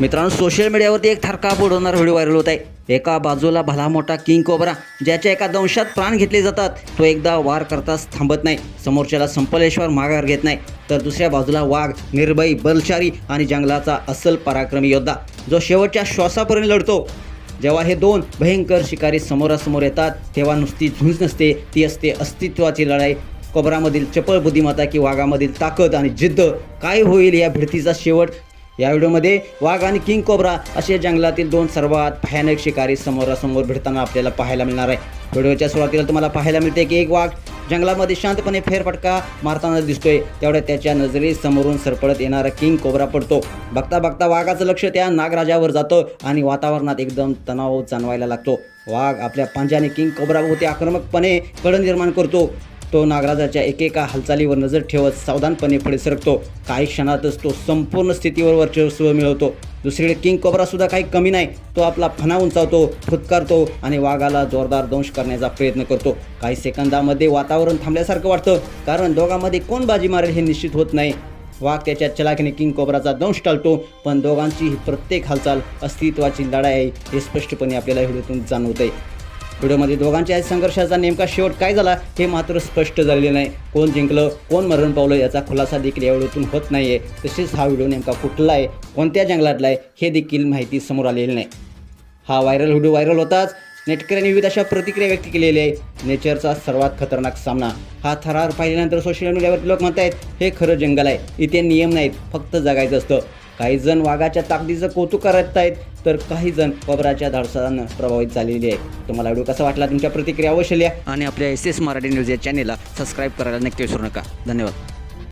मित्रांनो, सोशल मीडियावरती एक थरकाप उडवणारा व्हिडिओ व्हायरल होत आहे. एका बाजूला भला मोठा किंग कोब्रा, ज्याच्या एका दंशात प्राण घेतले जातात, तो एकदा वार करताच थांबत नाही, समोरच्याला संपलेश्वर माघार घेत नाही. तर दुसऱ्या बाजूला वाघ, निर्भयी, बलशाली आणि जंगलाचा अस्सल पराक्रमी योद्धा, जो शेवटच्या श्वासापर्यंत लढतो. जेव्हा हे दोन भयंकर शिकारी समोरासमोर येतात, तेव्हा नुसती झुंज नसते, ती असते अस्तित्वाची लढाई. कोब्रामधील चपळ बुद्धिमत्ता की वाघामधील ताकद आणि जिद्द, काय होईल या भिडतीचा शेवट? या व्हिडिओमध्ये वाघ आणि किंग कोब्रा असे जंगलातील दोन सर्वात भयानक शिकारी समोरासमोर भिडताना आपल्याला पाहायला मिळणार आहे. व्हिडिओच्या सुरुवातीला तुम्हाला पाहायला मिळते की एक वाघ जंगलामध्ये शांतपणे फेरफटका मारताना दिसतोय. तेवढ्या त्याच्या नजरे समोरून सरपळत येणारा किंग कोब्रा पडतो. बघता बघता वाघाचं लक्ष त्या नागराजावर जातं आणि वातावरणात एकदम तणाव जाणवायला लागतो. वाघ आपल्या पंजाने किंग कोब्राभोवती आक्रमकपणे कळ निर्माण करतो. तो नागराजाच्या एकेका हालचालीवर नजर ठेवत सावधानपणे पुढे सरकतो. काही क्षणातच तो संपूर्ण स्थितीवर वर्चस्व मिळवतो. दुसरीकडे किंग कोब्रासुद्धा काही कमी नाही. तो आपला फणा उंचावतो, फुटकारतो आणि वाघाला जोरदार दंश करण्याचा प्रयत्न करतो. काही सेकंदामध्ये वातावरण थांबल्यासारखं वाटतं, कारण दोघांमध्ये कोण बाजी मारेल हे निश्चित होत नाही. वाघ त्याच्या चलाखीने किंग कोब्राचा दंश टाळतो, पण दोघांची ही प्रत्येक हालचाल अस्तित्वाची लढाई आहे हे स्पष्टपणे आपल्याला व्हिडिओतून जाणवतंय. व्हिडिओमध्ये दोघांच्या संघर्षाचा नेमका शेवट काय झाला हे मात्र स्पष्ट झालेले नाही. कोण जिंकलं, कोण मरण पावलं याचा खुलासा देखील या व्हिडिओतून होत नाही आहे. तसेच हा व्हिडिओ नेमका कुठला आहे, कोणत्या जंगलातला आहे हे देखील माहिती समोर आलेली नाही. हा व्हिडिओ व्हायरल होताच नेटकऱ्यांनी विविध अशा प्रतिक्रिया व्यक्त केलेल्या आहे. नेचरचा सर्वात खतरनाक सामना हा थरार पाहिल्यानंतर सोशल मीडियावरती लोक म्हणतायत हे खरं जंगल आहे, इथे नियम नाहीत, फक्त जगायचं असतं. काही जण वाघाच्या ताकदीचं कौतुक करत आहेत, तर काही जण कोब्राच्या धाडसानं प्रभावित झालेली आहे. तुम्हाला व्हिडिओ कसा वाटला, तुमच्या प्रतिक्रिया अवश्य लिहा आणि आपल्या SS मराठी न्यूज या चॅनेलला सबस्क्राईब करायला नक्की विसरू नका. धन्यवाद.